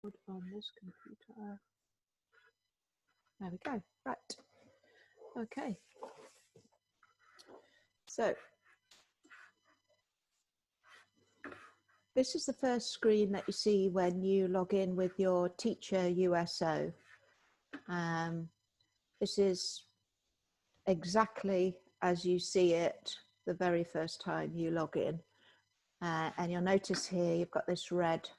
on this computer. There we go. Right. Okay. So this is the first screen that you see when you log in with your Teacher USO. This is exactly as you see it the very first time you log in. And you'll notice here you've got this red,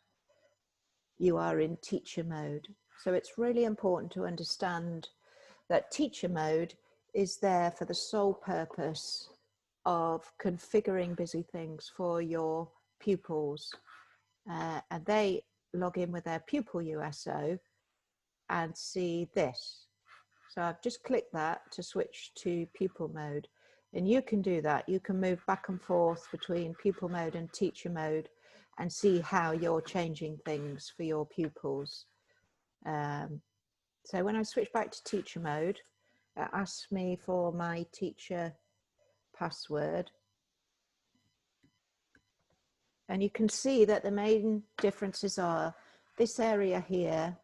you are in teacher mode. So it's really important to understand that teacher mode is there for the sole purpose of configuring busy things for your pupils. And they log in with their Pupil USO and see this. So I've just clicked that to switch to pupil mode. And you can do that. You can move back and forth between pupil mode and teacher mode and see how you're changing things for your pupils. So when I switch back to teacher mode, it asks me for my teacher password. And you can see that the main differences are this area here,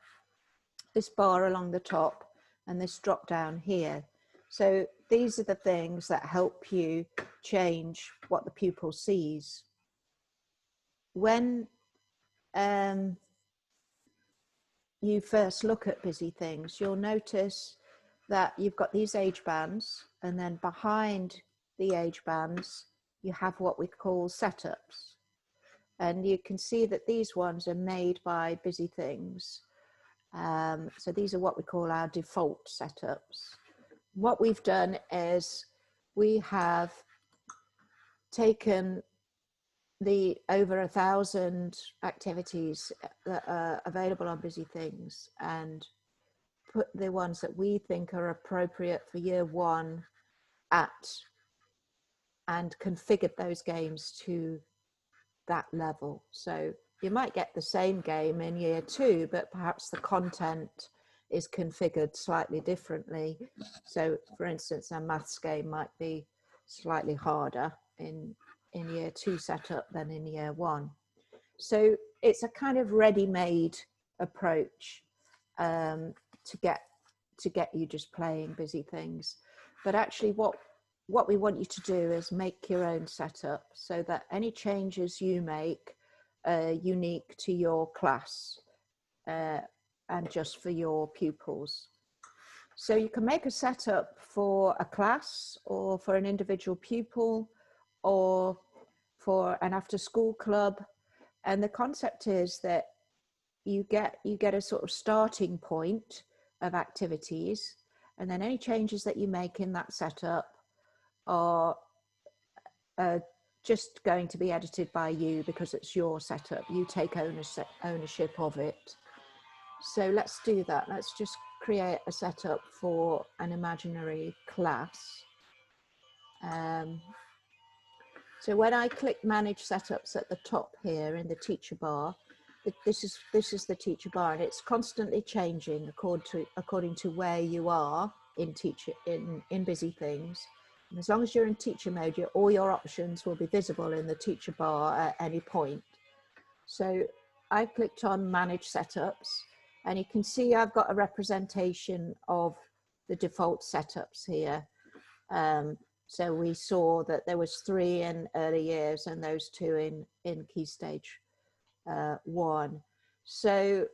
this bar along the top, and this drop down here. So these are the things that help you change what the pupil sees. When you first look at busy things, you'll notice that you've got these age bands, and then behind the age bands, you have what we call setups. And you can see that these ones are made by busy things. So these are what we call our default setups. What we've done is we have taken the over 1,000 activities that are available on busy things and put the ones that we think are appropriate for year one at, and configured those games to that level. So you might get the same game in year two, but perhaps the content is configured slightly differently. So for instance, a maths game might be slightly harder in year two setup than in year one. So it's a kind of ready-made approach to get you just playing busy things. But actually what we want you to do is make your own setup so that any changes you make are unique to your class and just for your pupils. So you can make a setup for a class or for an individual pupil or for an after-school club. And the concept is that you get a sort of starting point of activities, and then any changes that you make in that setup are just going to be edited by you because it's your setup. You take ownership of it. So let's do that. Let's just create a setup for an imaginary class. So when I click Manage Setups at the top here in the teacher bar, this is the teacher bar, and it's constantly changing according to where you are in busy things. And as long as you're in teacher mode, all your options will be visible in the teacher bar at any point. So I clicked on Manage Setups, and you can see I've got a representation of the default setups here. So we saw that there was 3 in early years and those 2 in Key Stage 1. So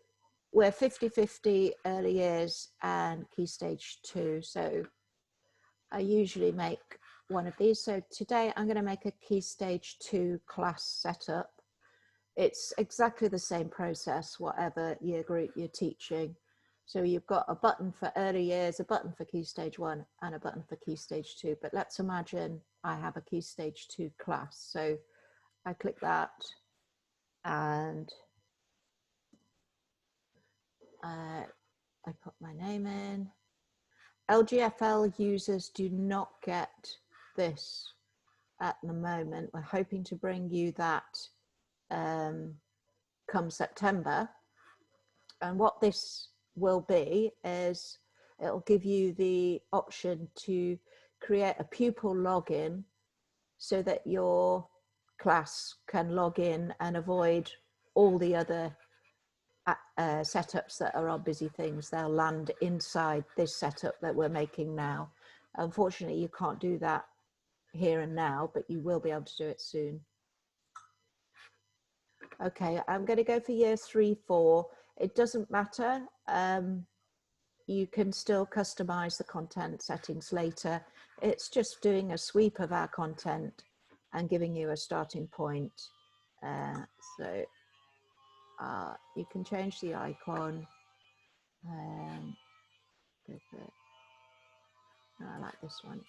we're 50-50 early years and Key Stage 2. So I usually make one of these. So today I'm going to make a Key Stage 2 class setup. It's exactly the same process, whatever year group you're teaching. So you've got a button for early years, a button for Key Stage 1 and a button for Key Stage 2. But let's imagine I have a Key Stage 2 class. So I click that and I put my name in. LGFL users do not get this at the moment. We're hoping to bring you that come September. And what this will be is it'll give you the option to create a pupil login so that your class can log in and avoid all the other setups that are on busy things, they'll land inside this setup that we're making now. Unfortunately, you can't do that here and now, but you will be able to do it soon. Okay, I'm going to go for year 3, 4. It doesn't matter. You can still customize the content settings later. It's just doing a sweep of our content and giving you a starting point. So you can change the icon. I like this one.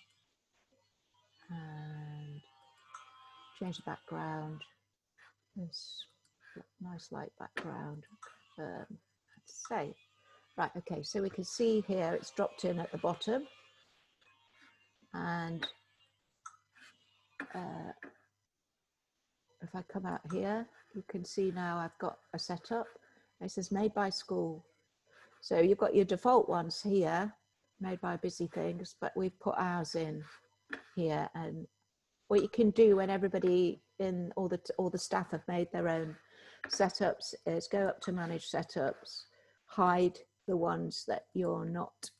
And change the background. This nice light background. Save. Right, okay, so we can see here it's dropped in at the bottom. And if I come out here, you can see now I've got a setup. It says made by school. So you've got your default ones here, made by busy things, but we've put ours in here. And what you can do when everybody in all the staff have made their own setups is go up to manage setups, hide the ones that you're not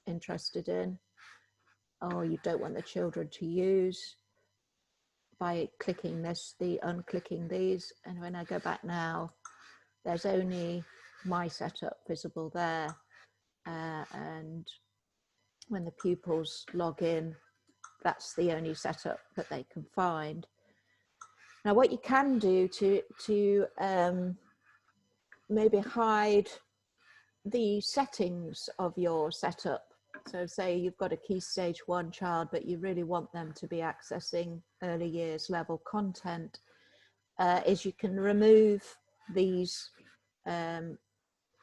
interested in or you don't want the children to use by clicking this, unclicking these. And when I go back now, there's only my setup visible there. And when the pupils log in, that's the only setup that they can find. Now, what you can do to maybe hide the settings of your setup. So say you've got a Key Stage 1 child, but you really want them to be accessing early years level content, is you can remove these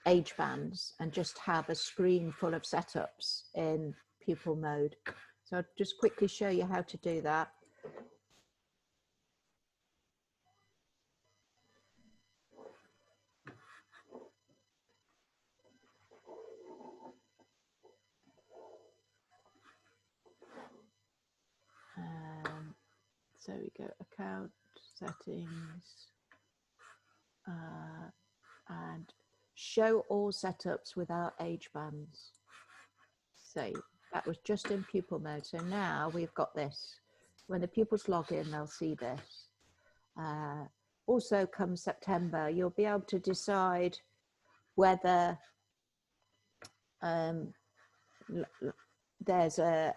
age bands and just have a screen full of setups in pupil mode. So I'll just quickly show you how to do that. So we go account settings and show all setups without age bands. So that was just in pupil mode. So now we've got this. When the pupils log in, they'll see this. Also come September, you'll be able to decide whether there's a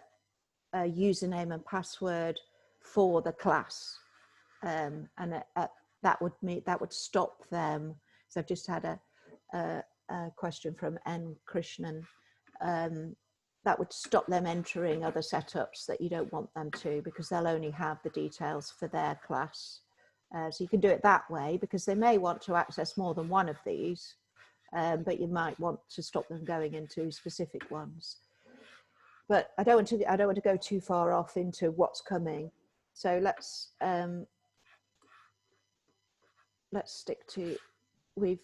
username and password for the class, and that would stop them. So I've just had a question from N. Krishnan. That would stop them entering other setups that you don't want them to, because they'll only have the details for their class. So you can do it that way, because they may want to access more than one of these, but you might want to stop them going into specific ones. But I don't want to go too far off into what's coming. So let's stick to, we've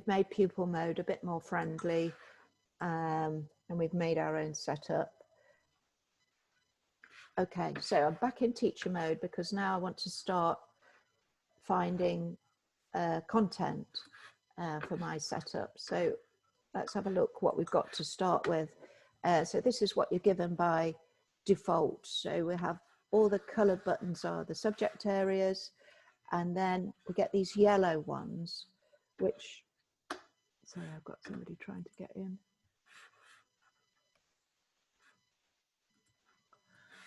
made pupil mode a bit more friendly, and we've made our own setup. Okay, so I'm back in teacher mode because now I want to start finding content for my setup. So let's have a look what we've got to start with. So this is what you're given by default. So we have all the colored buttons are the subject areas, and then we get these yellow ones, which, sorry, I've got somebody trying to get in.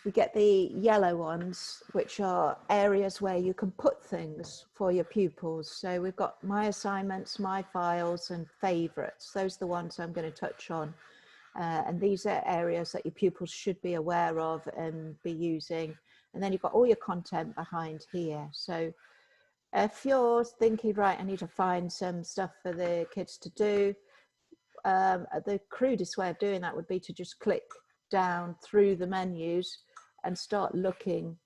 We get the yellow ones, which are areas where you can put things for your pupils. So we've got my assignments, my files, and favorites. Those are the ones I'm going to touch on. And these are areas that your pupils should be aware of and be using. And then you've got all your content behind here. So if you're thinking, right, I need to find some stuff for the kids to do, the crudest way of doing that would be to just click down through the menus and start looking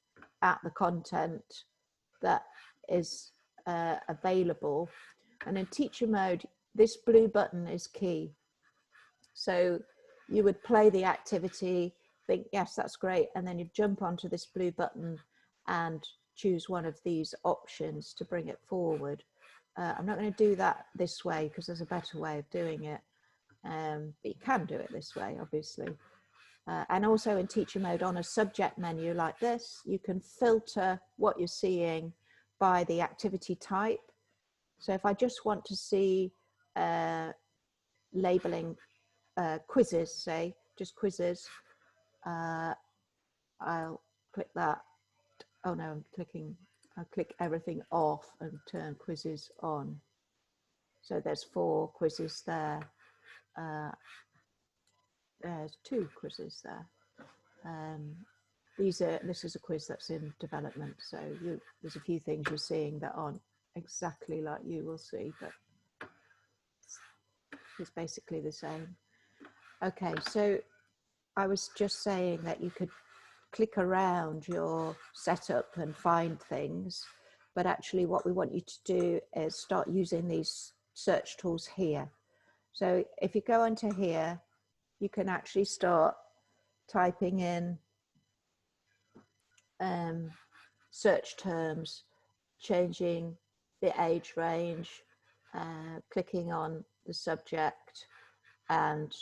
at the content that is available. And in teacher mode, this blue button is key. So you would play the activity, think, yes, that's great. And then you jump onto this blue button and choose one of these options to bring it forward. I'm not going to do that this way because there's a better way of doing it. But you can do it this way, obviously. And also in teacher mode on a subject menu like this, you can filter what you're seeing by the activity type. So if I just want to see labeling quizzes, say, just quizzes, I'll click that. Oh no, I'll click everything off and turn quizzes on. So there's 4 quizzes there. There's 2 quizzes there. This is a quiz that's in development, so there's a few things you're seeing that aren't exactly like you will see, but it's basically the same. Okay, so I was just saying that you could click around your setup and find things, but actually what we want you to do is start using these search tools here. So if you go onto here, you can actually start typing in search terms, changing the age range, clicking on the subject, and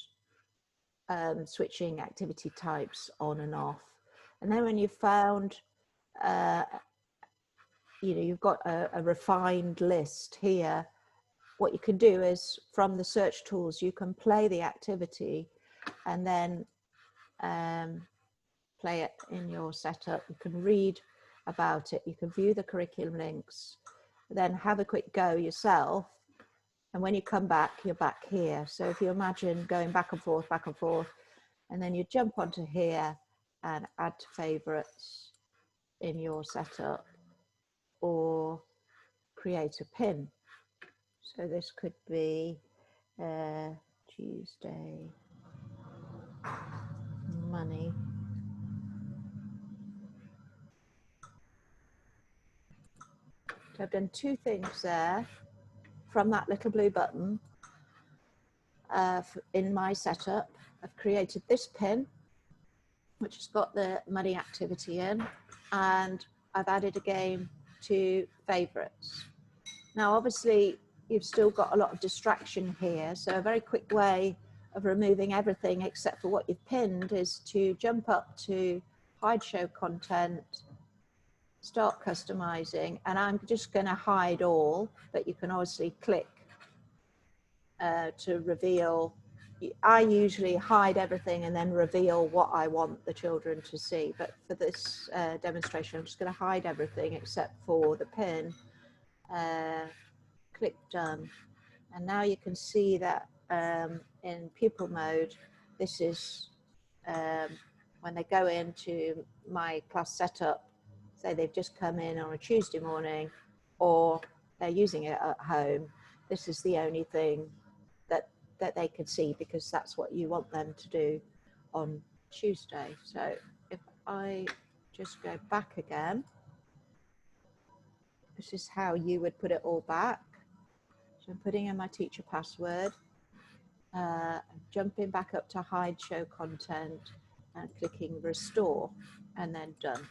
switching activity types on and off. And then when you've found, you've got a refined list here, what you can do is from the search tools, you can play the activity and then play it in your setup. You can read about it, you can view the curriculum links, then have a quick go yourself. And when you come back, you're back here. So if you imagine going back and forth, and then you jump onto here and add to favorites in your setup or create a pin. So this could be Tuesday money. So I've done 2 things there from that little blue button in my setup. I've created this pin, which has got the money activity in, and I've added a game to favorites. Now, obviously, you've still got a lot of distraction here. So a very quick way of removing everything except for what you've pinned is to jump up to hide show content, start customizing, and I'm just going to hide all, but you can obviously click to reveal. I usually hide everything and then reveal what I want the children to see. But for this demonstration, I'm just going to hide everything except for the pin. Click done. And now you can see that in pupil mode, this is when they go into my class setup, say they've just come in on a Tuesday morning or they're using it at home, this is the only thing that they could see because that's what you want them to do on Tuesday. So if I just go back again, this is how you would put it all back. So I'm putting in my teacher password, jumping back up to hide show content and clicking restore and then done.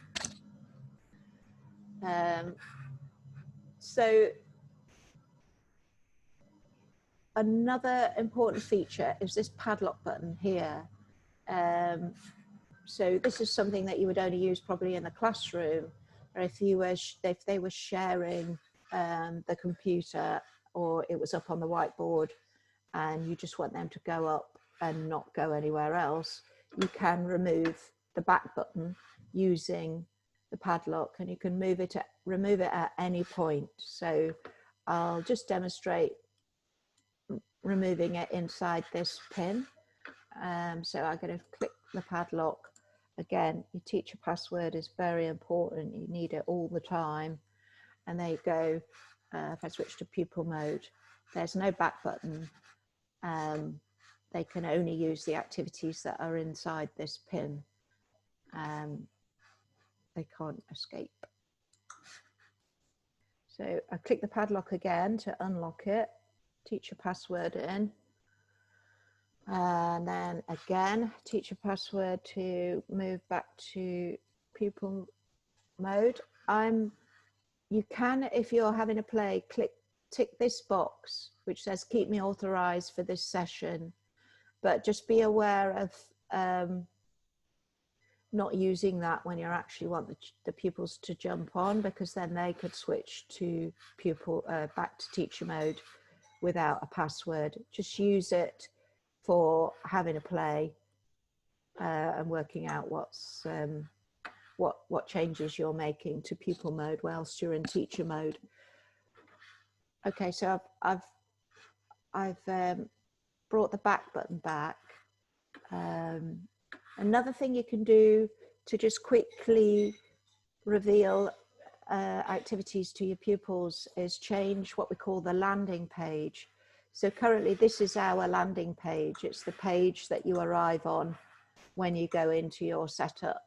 So another important feature is this padlock button here. So this is something that you would only use probably in the classroom, or if they were sharing the computer or it was up on the whiteboard and you just want them to go up and not go anywhere else, you can remove the back button using the padlock, and you can remove it at any point. So I'll just demonstrate removing it inside this pin. So I'm going to click the padlock. Again, your teacher password is very important. You need it all the time. And there you go. If I switch to pupil mode, there's no back button. They can only use the activities that are inside this pin. They can't escape. So I click the padlock again to unlock it, teacher password in. And then again, teacher password to move back to pupil mode. You can, if you're having a play, click tick this box which says keep me authorized for this session, but just be aware of not using that when you actually want the pupils to jump on, because then they could switch to back to teacher mode without a password. Just use it for having a play and working out what changes you're making to pupil mode whilst you're in teacher mode. Okay, so I've brought the back button back. Another thing you can do to just quickly reveal activities to your pupils is change what we call the landing page. So currently this is our landing page. It's the page that you arrive on when you go into your setup.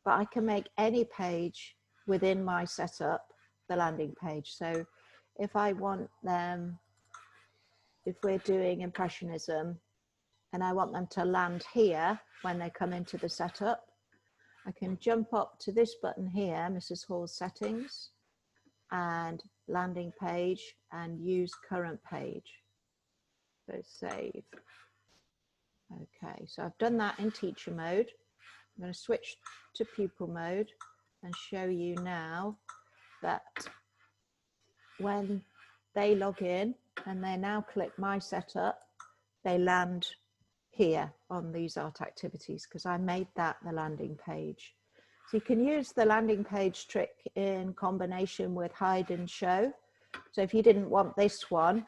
But I can make any page within my setup the landing page. So if I want them, if we're doing Impressionism, and I want them to land here when they come into the setup, I can jump up to this button here, Mrs. Hall's settings, and landing page, and use current page. So save. Okay, so I've done that in teacher mode. I'm going to switch to pupil mode and show you now that when they log in and they now click my setup, they land here on these art activities because I made that the landing page. So you can use the landing page trick in combination with hide and show. So if you didn't want this one,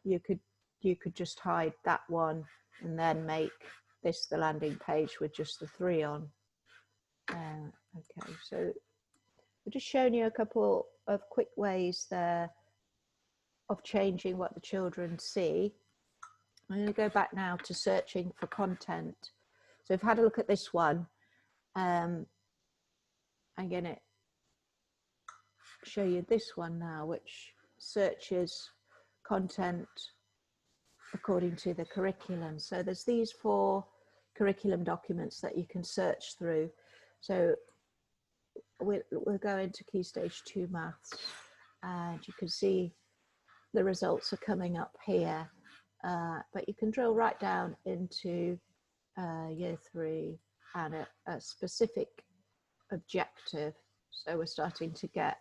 you could just hide that one and then make this the landing page with just the 3 on. Okay, so I've just shown you a couple of quick ways there of changing what the children see. I'm going to go back now to searching for content. So I've had a look at this one. I'm going to show you this one now, which searches content according to the curriculum. So there's these 4 curriculum documents that you can search through. So we'll go into Key Stage 2 Maths, and you can see the results are coming up here. But you can drill right down into year 3 and a specific objective. So we're starting to get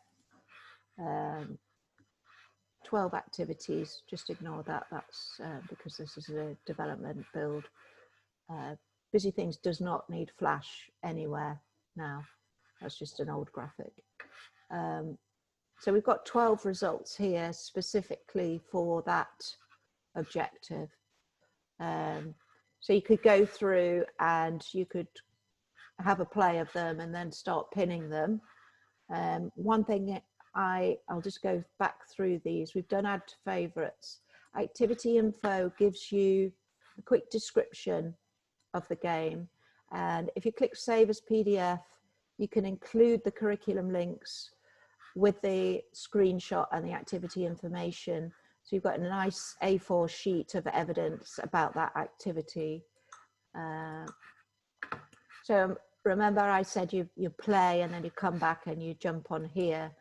12 activities. Just ignore that. That's because this is a development build. Busy Things does not need Flash anywhere now. That's just an old graphic. So we've got 12 results here specifically for that objective. So you could go through and you could have a play of them and then start pinning them. One thing I'll just go back through these. We've done add to favorites. Activity info gives you a quick description of the game. And if you click save as PDF, you can include the curriculum links with the screenshot and the activity information. So you've got a nice A4 sheet of evidence about that activity. So remember I said you play and then you come back and you jump on here.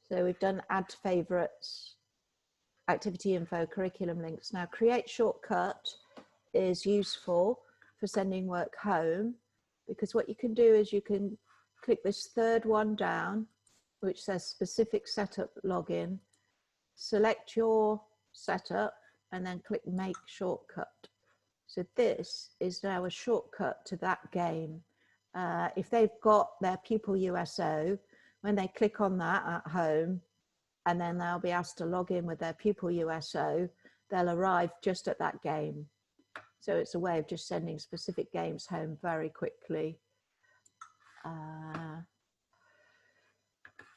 So we've done add to favorites, activity info, curriculum links. Now create shortcut is useful for sending work home, because what you can do is you can click this 3rd one down, which says specific setup login, select your setup and then click make shortcut. So this is now a shortcut to that game. If they've got their Pupil USO, when they click on that at home, and then they'll be asked to log in with their Pupil USO, they'll arrive just at that game. So it's a way of just sending specific games home very quickly.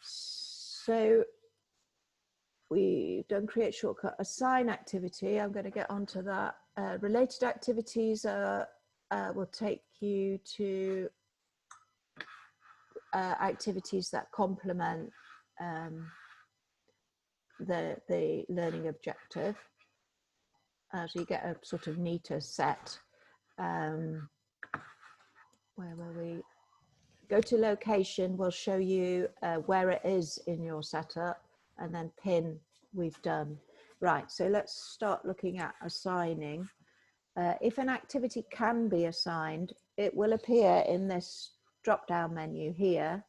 So we've done create shortcut, assign activity. I'm going to get onto that. Related activities will take you to activities that complement the learning objective. So you get a sort of neater set. Where will we? Go to location, will show you where it is in your setup, and then pin we've done. Right, so let's start looking at assigning. If an activity can be assigned, it will appear in this drop-down menu here,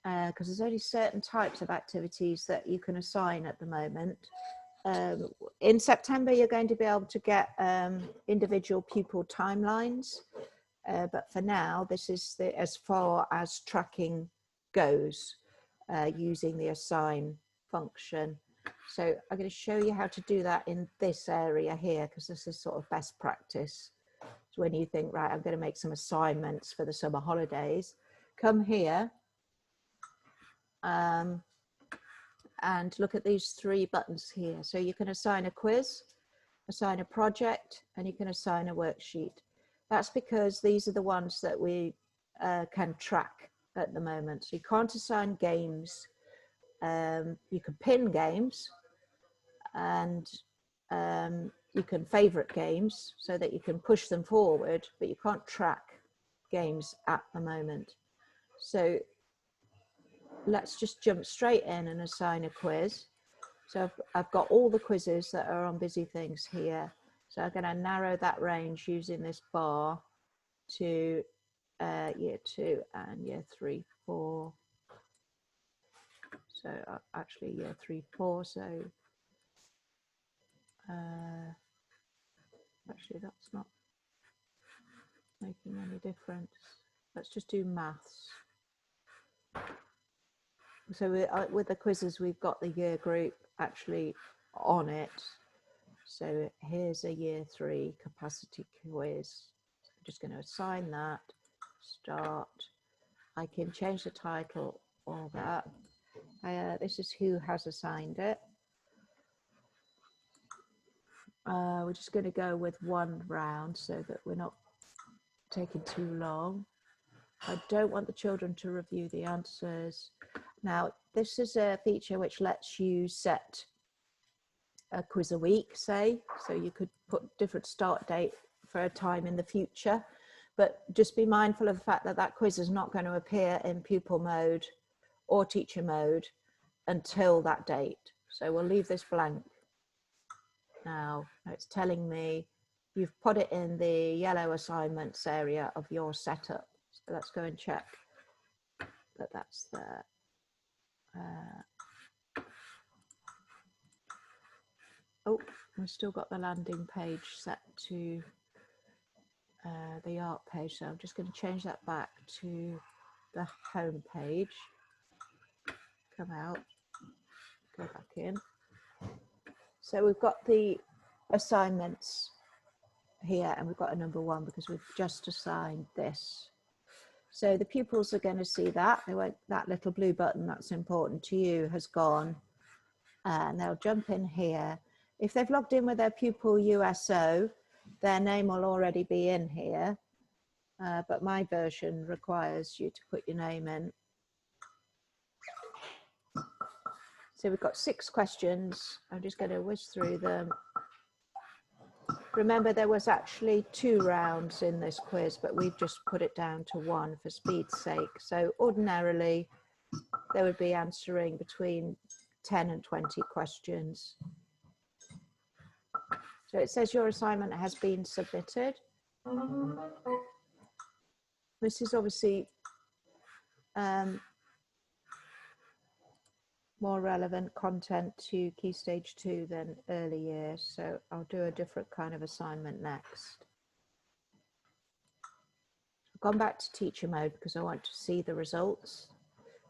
because there's only certain types of activities that you can assign at the moment. In September, you're going to be able to get individual pupil timelines, but for now, this is as far as tracking goes, using the assign function. So I'm going to show you how to do that in this area here, because this is sort of best practice. So when you think, right, I'm going to make some assignments for the summer holidays, come here and look at these 3 buttons here. So you can assign a quiz, assign a project, and you can assign a worksheet. That's because these are the ones that we can track at the moment. So you can't assign games. You can pin games, and you can favorite games so that you can push them forward, but you can't track games at the moment. So let's just jump straight in and assign a quiz. So I've got all the quizzes that are on Busy Things here. So I'm going to narrow that range using this bar to year 2 and year 3, 4. So actually year 3, 4. So actually that's not making any difference. Let's just do maths. So with the quizzes, we've got the year group actually on it. So here's a year 3 capacity quiz. I'm just going to assign that, start. I can change the title or that. This is who has assigned it. We're just going to go with 1 round so that we're not taking too long. I don't want the children to review the answers. Now, this is a feature which lets you set a quiz a week, say, so you could put different start date for a time in the future, but just be mindful of the fact that that quiz is not going to appear in pupil mode or teacher mode until that date. So we'll leave this blank. Now it's telling me you've put it in the yellow assignments area of your setup. So let's go and check that that's there. Oh, we've still got the landing page set to the art page. So I'm just going to change that back to the home page. Come out, go back in. So we've got the assignments here, and we've got a number 1 because we've just assigned this. So the pupils are going to see that. They won't, that little blue button that's important to you has gone, and they'll jump in here. If they've logged in with their pupil USO, their name will already be in here, but my version requires you to put your name in. So we've got 6 questions. I'm just going to whiz through them. Remember, there was actually 2 rounds in this quiz, but we've just put it down to 1 for speed's sake. So ordinarily, they would be answering between 10 and 20 questions. So it says your assignment has been submitted. This is obviously more relevant content to Key Stage 2 than early years. So I'll do a different kind of assignment next. I've gone back to teacher mode because I want to see the results.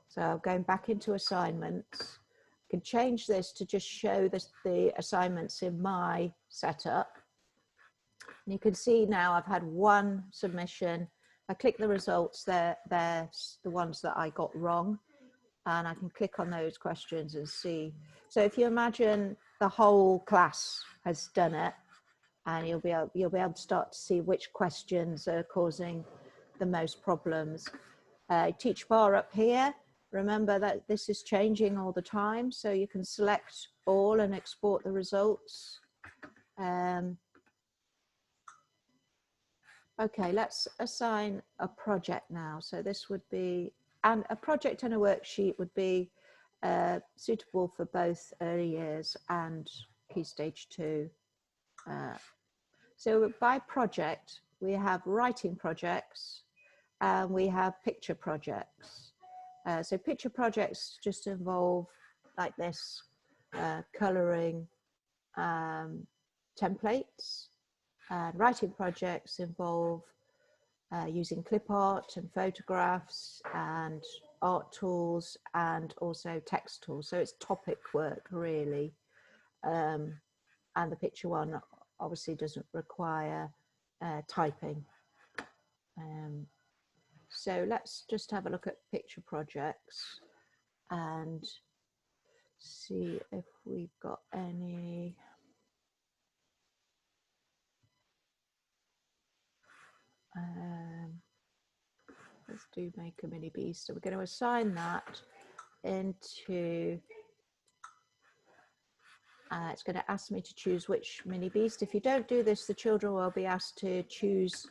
So I'm going back into assignments. I can change this to just show the assignments in my setup. And you can see now I've had 1 submission. I click the results, they're the ones that I got wrong. And I can click on those questions and see. So if you imagine the whole class has done it, and you'll be able to start to see which questions are causing the most problems. Teach bar up here. Remember that this is changing all the time, so you can select all and export the results. Okay, let's assign a project now. So this would be, and a project and a worksheet would be suitable for both early years and Key Stage 2. So by project, we have writing projects and we have picture projects. So picture projects just involve like this, colouring templates, and writing projects involve using clip art and photographs and art tools and also text tools. So it's topic work really. And the picture one obviously doesn't require typing. So let's just have a look at picture projects and see if we've got any. Let's do make a mini beast. So we're going to assign that into, it's going to ask me to choose which mini beast. If you don't do this, the children will be asked to choose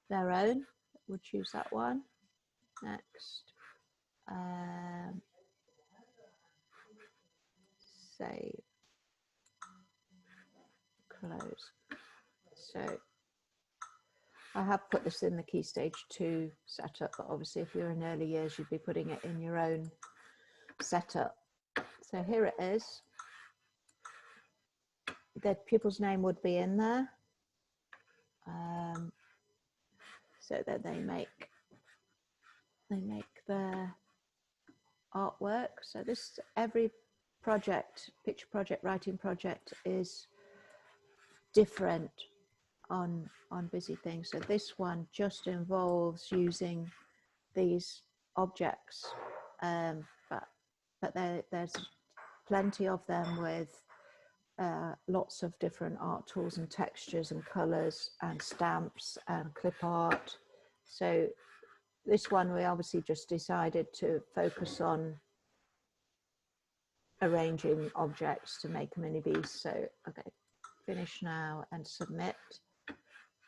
their own. We'll choose that one. Next. Save. Close. So I have put this in the Key Stage 2 setup, but obviously if you're in early years, you'd be putting it in your own setup. So here it is. The pupil's name would be in there. So that they make their artwork. So this, every project, picture project, writing project is different on Busy Things. So this one just involves using these objects, but there's plenty of them with lots of different art tools and textures and colors and stamps and clip art. So this one we obviously just decided to focus on arranging objects to make a mini beast. So okay, finish now and submit.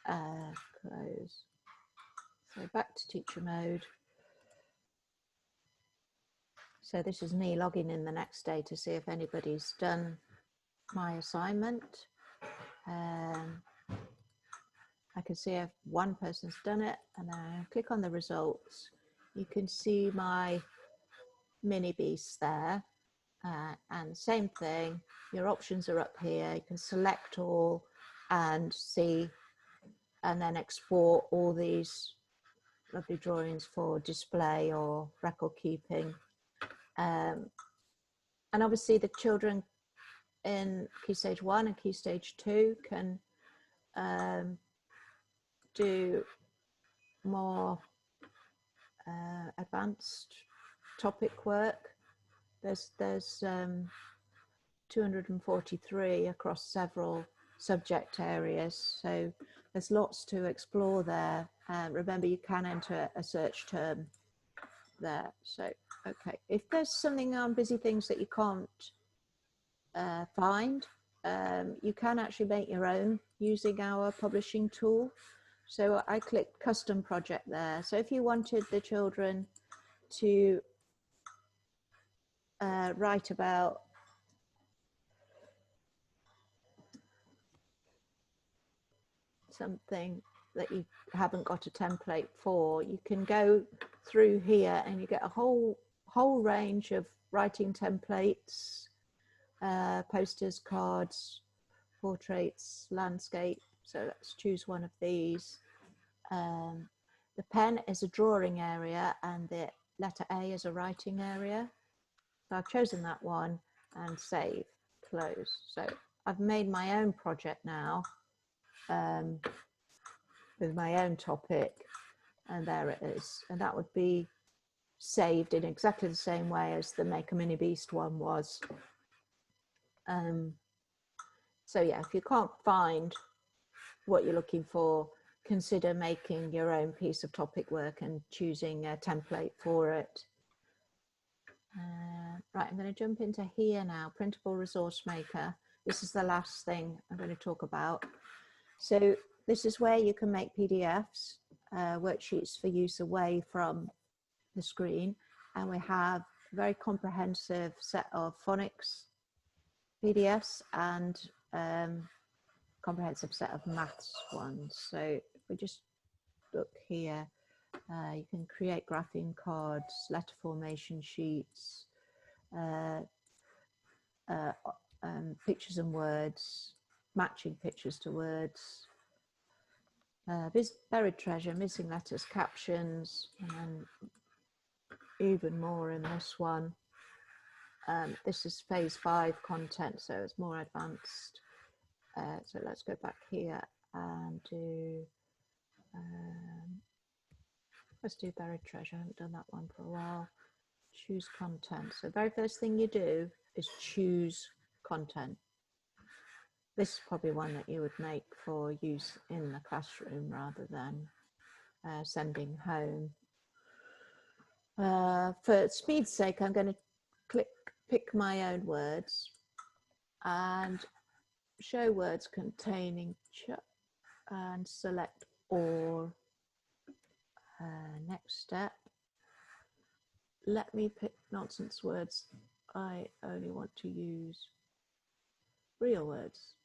Close. So back to teacher mode. So this is me logging in the next day to see if anybody's done my assignment. I can see if one person's done it, and then I click on the results. You can see my mini beasts there, and same thing, your options are up here. You can select all and see, and then export all these lovely drawings for display or record keeping. And obviously the children in Key Stage 1 and Key Stage 2 can do more advanced topic work. There's 243 across several subject areas, so there's lots to explore there. Remember, you can enter a search term there. So okay, if there's something on Busy Things that you can't find, you can actually make your own using our publishing tool. So I clicked custom project there. So if you wanted the children to write about something that you haven't got a template for, you can go through here and you get a whole range of writing templates, posters, cards, portraits, landscape. So let's choose one of these. The pen is a drawing area and the letter A is a writing area. So I've chosen that one and save, close. So I've made my own project now with my own topic, and there it is. And that would be saved in exactly the same way as the Make a Mini Beast one was. So yeah, if you can't find what you're looking for, consider making your own piece of topic work and choosing a template for it. Right, I'm going to jump into here now, Printable Resource Maker. This is the last thing I'm going to talk about. So this is where you can make PDFs, worksheets for use away from the screen. And we have very comprehensive set of phonics PDFs and comprehensive set of maths ones. So if we just look here, you can create graphing cards, letter formation sheets, pictures and words, matching pictures to words, buried treasure, missing letters, captions, and then even more in this one. This is phase 5 content, so it's more advanced. So let's go back here and do, let's do buried treasure. I haven't done that one for a while. Choose content. So the very first thing you do is choose content. This is probably one that you would make for use in the classroom rather than sending home. For speed's sake, I'm going to pick my own words and show words containing and select all. Next step, let me pick nonsense words. I only want to use real words.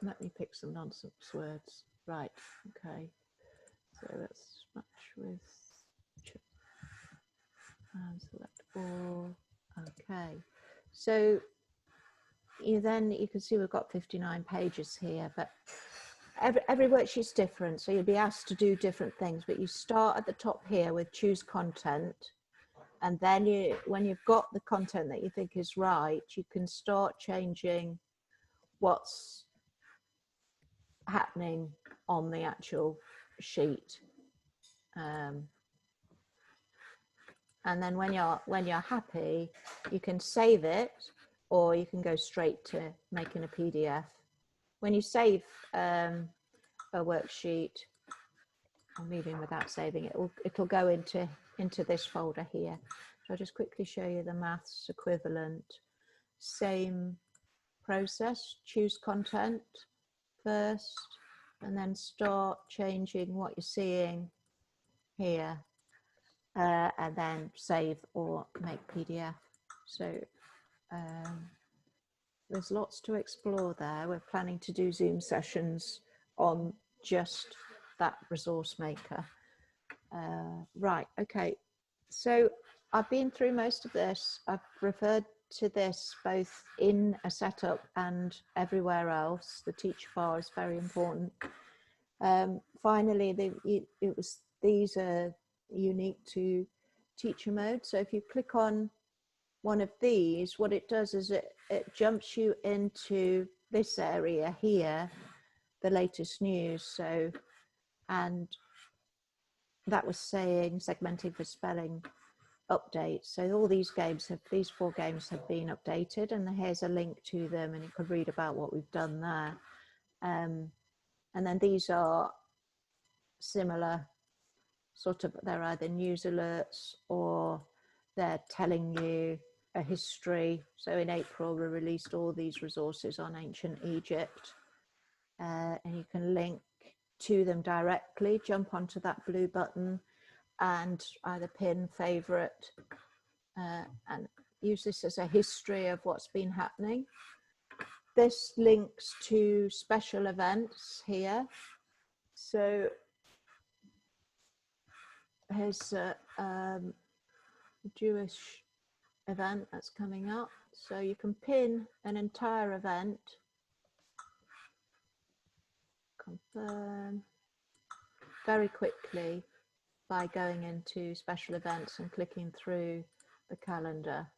Let me pick some nonsense words. Right, okay. So let's match with and select all. Okay. So you can see we've got 59 pages here, but every worksheet's different, so you'll be asked to do different things, but you start at the top here with choose content, and then when you've got the content that you think is right, you can start changing what's happening on the actual sheet. And then when you're happy, you can save it, or you can go straight to making a PDF. When you save a worksheet, I'm leaving without saving it. It'll go into this folder here. So I'll just quickly show you the maths equivalent. Same process. Choose content first, and then start changing what you're seeing here, and then save or make PDF. So there's lots to explore there. We're planning to do Zoom sessions on just that resource maker. Right, okay. So I've been through most of this. I've referred to this both in a setup and everywhere else. The teacher bar is very important. Finally, these are unique to teacher mode. So if you click on one of these, what it does is it jumps you into this area here, the latest news. So, and that was saying segmenting for spelling updates. So all these 4 games have been updated, and here's a link to them, and you can read about what we've done there. And then these are similar sort of, they're either news alerts or they're telling you a history. So in April, we released all these resources on ancient Egypt, and you can link to them directly, jump onto that blue button and either pin, favorite, and use this as a history of what's been happening. This links to special events here. So here's a Jewish event that's coming up. So you can pin an entire event, confirm very quickly by going into special events and clicking through the calendar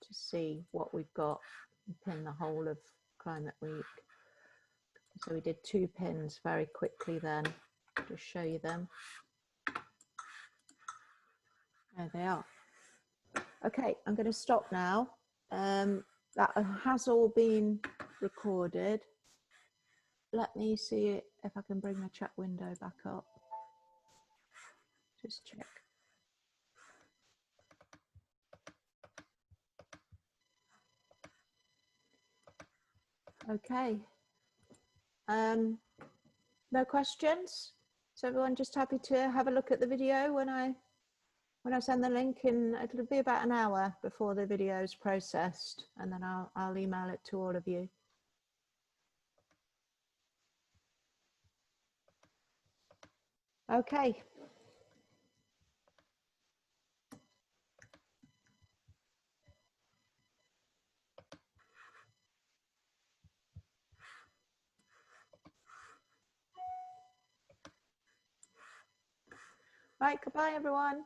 to see what we've got, and pin the whole of Climate Week. So we did 2 pins very quickly then, to show you them. There they are. Okay, I'm going to stop now. That has all been recorded. Let me see if I can bring the chat window back up. Just check. Okay. No questions? Is everyone just happy to have a look at the video when I When I send the link in, it'll be about an hour before the video is processed, and then I'll email it to all of you. Okay. Right, goodbye everyone.